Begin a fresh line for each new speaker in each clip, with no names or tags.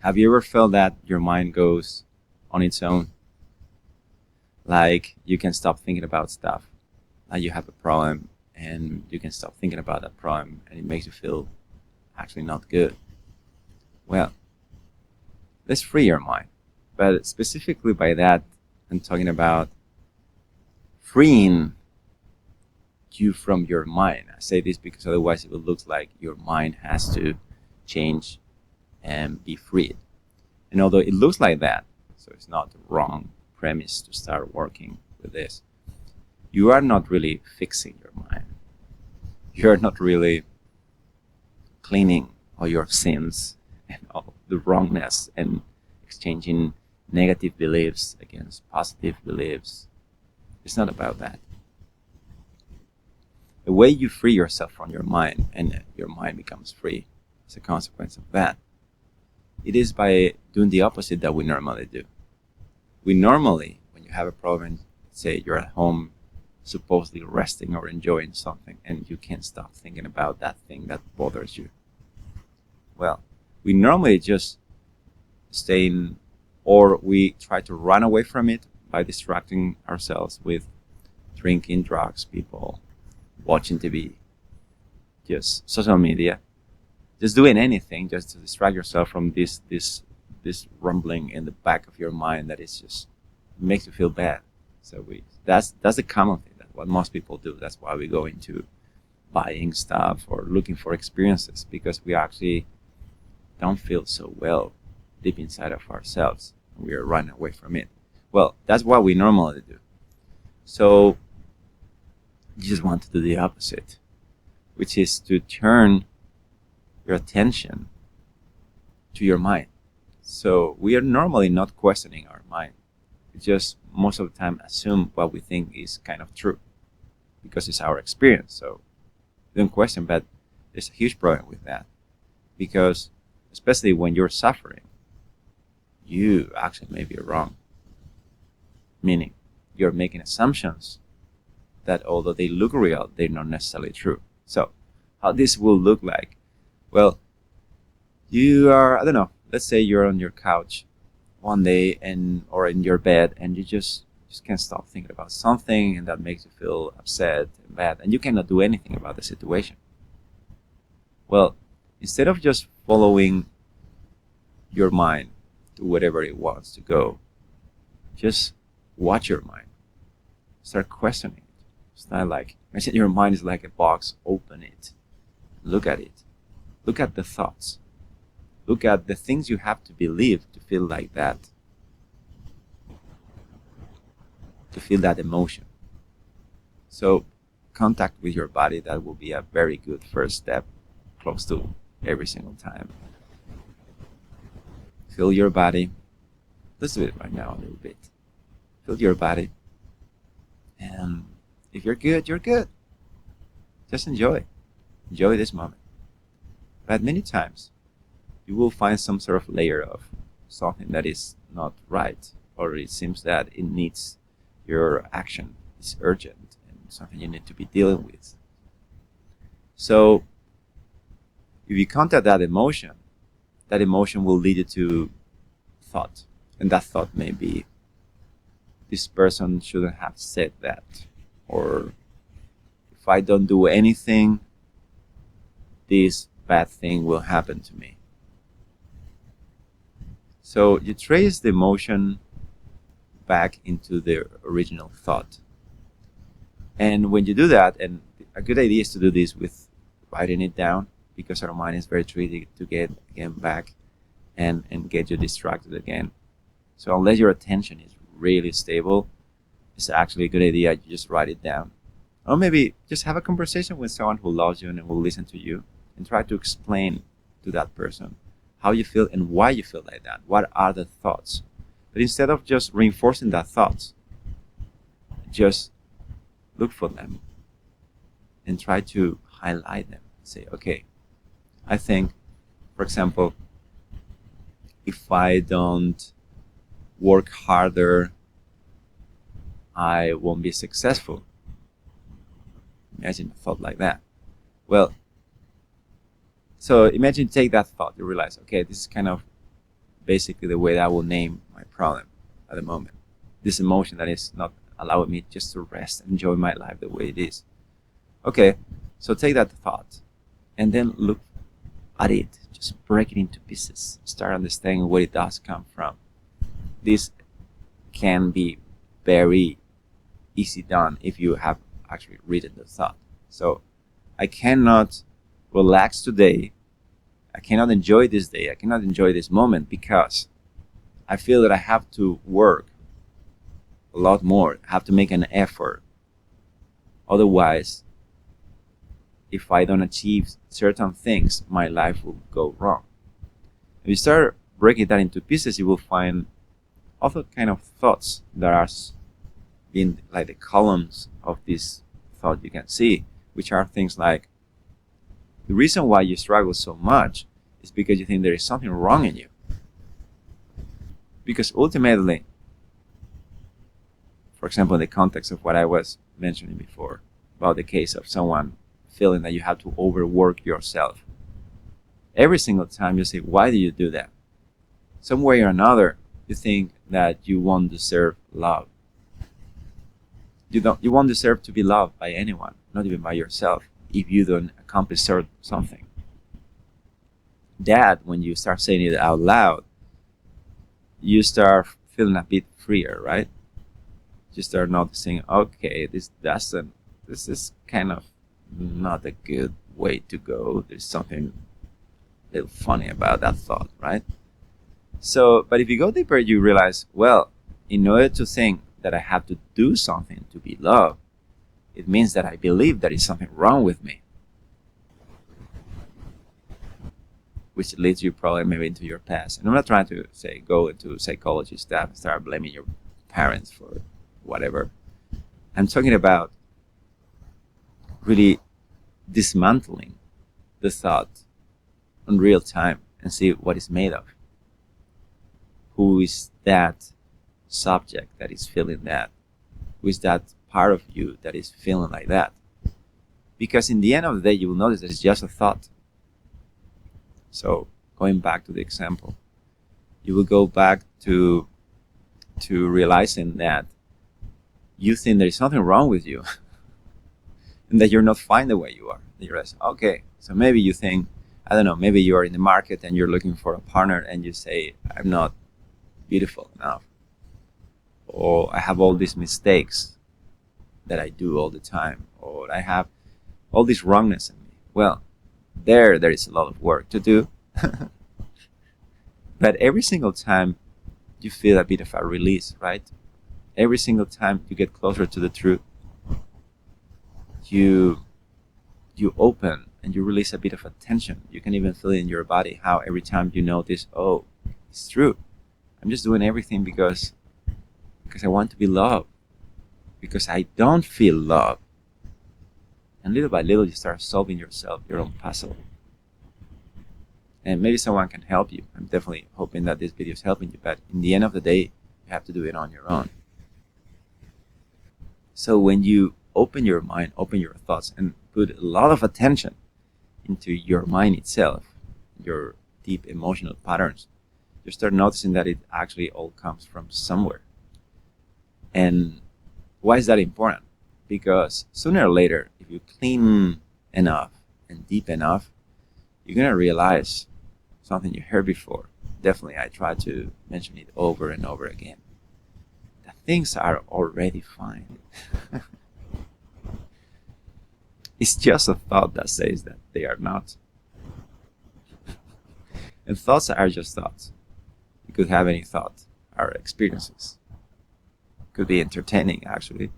Have you ever felt that your mind goes on its own? Like you can stop thinking about stuff. Like you have a problem and you can stop thinking about that problem and it makes you feel actually not good. Well, let's free your mind. But specifically by that, I'm talking about freeing you from your mind. I say this because otherwise it will look like your mind has to change and be freed. And although it looks like that, so it's not the wrong premise to start working with this, you are not really fixing your mind. You're not really cleaning all your sins and all the wrongness and exchanging negative beliefs against positive beliefs. It's not about that. The way you free yourself from your mind and your mind becomes free as a consequence of that, it is by doing the opposite that we normally do. We normally, when you have a problem, say you're at home supposedly resting or enjoying something and you can't stop thinking about that thing that bothers you. Well, we normally just stay in, or we try to run away from it by distracting ourselves with drinking, drugs, people, watching TV, just social media, just doing anything just to distract yourself from this rumbling in the back of your mind that is just makes you feel bad. So that's the common thing, that what most people do. That's why we go into buying stuff or looking for experiences, because we actually don't feel so well deep inside of ourselves. We are running away from it. Well, that's what we normally do. So you just want to do the opposite, which is to turn your attention to your mind. So we are normally not questioning our mind. We just most of the time assume what we think is kind of true because it's our experience. So we don't question, but there's a huge problem with that, because especially when you're suffering, you actually may be wrong. Meaning you're making assumptions that although they look real, they're not necessarily true. So how this will look like? Well, you are, I don't know, let's say you're on your couch one day or in your bed and you just can't stop thinking about something, and that makes you feel upset and bad, and you cannot do anything about the situation. Well, instead of just following your mind to whatever it wants to go, just watch your mind. Start questioning it. It's not like, imagine your mind is like a box, open it. Look at it. Look at the thoughts. Look at the things you have to believe to feel like that. To feel that emotion. So contact with your body, that will be a very good first step, close to every single time. Feel your body. Let's do it right now a little bit. Feel your body. And if you're good, you're good. Just enjoy. Enjoy this moment. But many times, you will find some sort of layer of something that is not right, or it seems that it needs your action. It's urgent and something you need to be dealing with. So if you contact that emotion will lead you to thought. And that thought may be, this person shouldn't have said that. Or if I don't do anything, this bad thing will happen to me. So you trace the emotion back into the original thought. And when you do that, and a good idea is to do this with writing it down, because our mind is very tricky to get again back and get you distracted again. So unless your attention is really stable, it's actually a good idea you just write it down. Or maybe just have a conversation with someone who loves you and will listen to you, and try to explain to that person how you feel and why you feel like that. What are the thoughts? But instead of just reinforcing that thoughts, just look for them and try to highlight them. Say, okay, I think, for example, if I don't work harder, I won't be successful. Imagine a thought like that. Well, so imagine take that thought. You realize, okay, this is kind of basically the way that I will name my problem at the moment. This emotion that is not allowing me just to rest and enjoy my life the way it is. Okay, so take that thought and then look at it. Just break it into pieces. Start understanding where it does come from. This can be very easy done if you have actually written the thought. So I cannot relax today. I cannot enjoy this day. I cannot enjoy this moment because I feel that I have to work a lot more. I have to make an effort. Otherwise, if I don't achieve certain things, my life will go wrong. If you start breaking that into pieces, you will find other kind of thoughts that are in like the columns of this thought you can see, which are things like, the reason why you struggle so much is because you think there is something wrong in you. Because ultimately, for example, in the context of what I was mentioning before, about the case of someone feeling that you have to overwork yourself. Every single time you say, why do you do that? Some way or another, you think that you won't deserve love. You won't deserve to be loved by anyone, not even by yourself, if you don't accomplish something. That, when you start saying it out loud, you start feeling a bit freer, right? You start noticing, okay, this is kind of not a good way to go. There's something a little funny about that thought, right? So, but if you go deeper, you realize, well, in order to think that I have to do something to be loved, it means that I believe there is something wrong with me, which leads you probably maybe into your past. And I'm not trying to say go into psychology stuff and start blaming your parents for whatever. I'm talking about really dismantling the thought in real time and see what it's made of. Who is that subject that is feeling that? Who is that part of you that is feeling like that? Because in the end of the day, you will notice that it's just a thought. So going back to the example, you will go back to realizing that you think there is something wrong with you and that you're not fine the way you are. You realize, okay, so maybe you think, I don't know, maybe you are in the market and you're looking for a partner and you say, I'm not beautiful enough, or I have all these mistakes that I do all the time, or I have all this wrongness in me. Well, there is a lot of work to do. But every single time you feel a bit of a release, right? Every single time you get closer to the truth, you open and you release a bit of a tension. You can even feel it in your body, how every time you notice, oh, it's true. I'm just doing everything because I want to be loved, because I don't feel love. And little by little, you start solving yourself, your own puzzle. And maybe someone can help you. I'm definitely hoping that this video is helping you, but in the end of the day, you have to do it on your own. So when you open your mind, open your thoughts, and put a lot of attention into your mind itself, your deep emotional patterns, you start noticing that it actually all comes from somewhere. And why is that important? Because sooner or later, if you clean enough and deep enough, you're going to realize something you heard before. Definitely, I try to mention it over and over again. That things are already fine. It's just a thought that says that they are not. And thoughts are just thoughts. You could have any thought, are experiences. Could be entertaining, actually.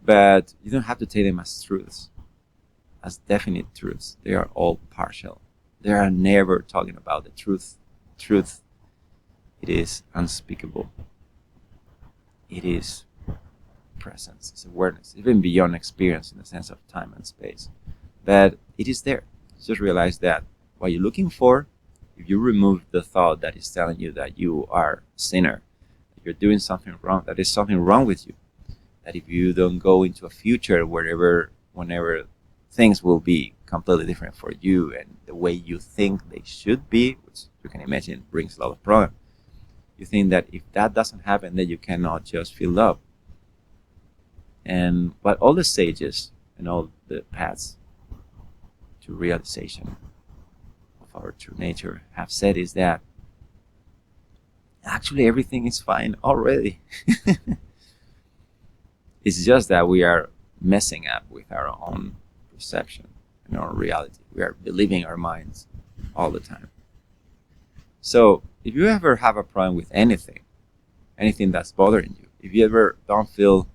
But you don't have to take them as truths, as definite truths. They are all partial. They are never talking about the truth. Truth, it is unspeakable. It is presence, it's awareness, even beyond experience in the sense of time and space. But it is there. Just realize that what you're looking for, if you remove the thought that is telling you that you are a sinner, that you're doing something wrong, that there's something wrong with you, that if you don't go into a future whenever things will be completely different for you, and the way you think they should be, which you can imagine brings a lot of problem. You think that if that doesn't happen, then you cannot just feel love. And what all the sages and all the paths to realization of our true nature have said is that actually everything is fine already. It's just that we are messing up with our own perception and our reality. We are believing our minds all the time. So if you ever have a problem with anything that's bothering you, if you ever don't feel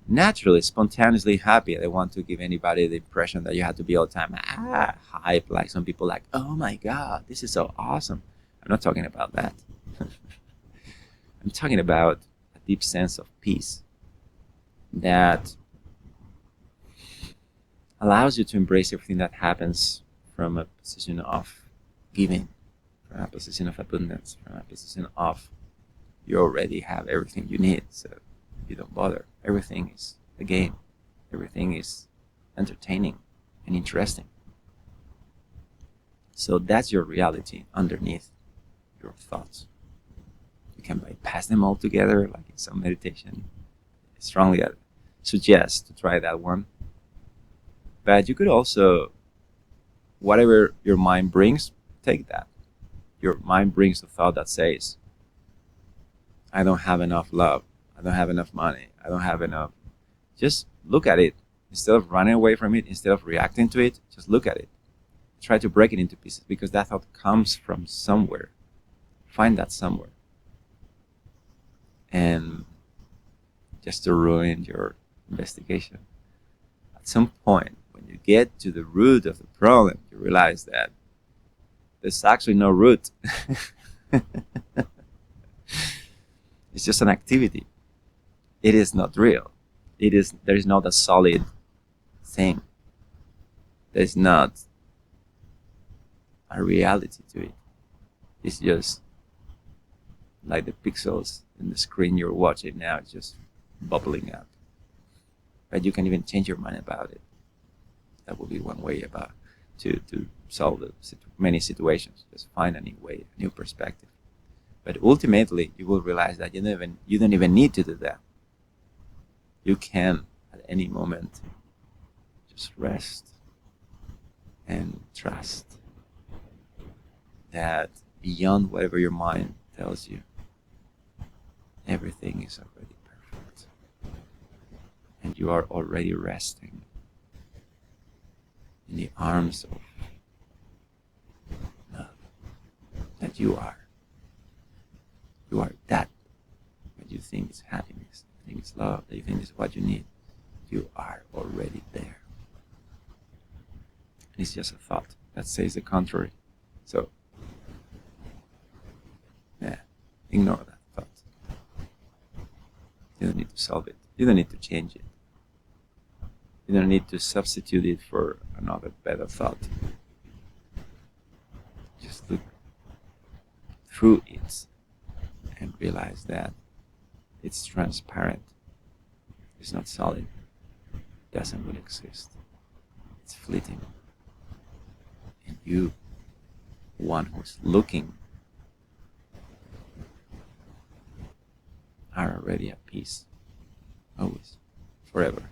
naturally, spontaneously happy, I want to give anybody the impression that you have to be all the time hype, like some people like, oh my God, this is so awesome. I'm not talking about that. I'm talking about a deep sense of peace that allows you to embrace everything that happens from a position of giving, from a position of abundance, from a position of you already have everything you need, so you don't bother. Everything is a game. Everything is entertaining and interesting. So that's your reality underneath your thoughts. You can bypass them altogether, like in some meditation. I strongly suggest to try that one. But you could also, whatever your mind brings, take that. Your mind brings a thought that says, I don't have enough love. I don't have enough money. I don't have enough. Just look at it. Instead of running away from it, instead of reacting to it, just look at it. Try to break it into pieces, because that thought comes from somewhere. Find that somewhere. And just to ruin your investigation, at some point, when you get to the root of the problem, you realize that there's actually no root. It's just an activity. It is not real. There is not a solid thing. There's not a reality to it. It's just like the pixels in the screen you're watching now, it's just bubbling up. But you can even change your mind about it. That would be one way about to solve many situations. Just find a new way, a new perspective. But ultimately, you will realize that you don't even need to do that. You can, at any moment, just rest and trust that beyond whatever your mind tells you, everything is already perfect. And you are already resting in the arms of love that you are. You are that what you think is happiness, you think is love, that you think is what you need. You are already there. It's just a thought that says the contrary. So, yeah, ignore that thought. You don't need to solve it. You don't need to change it. You don't need to substitute it for another better thought. Just look through it and realize that it's transparent. It's not solid. It doesn't really exist. It's fleeting. And you, one who's looking, are already at peace. Always. Forever.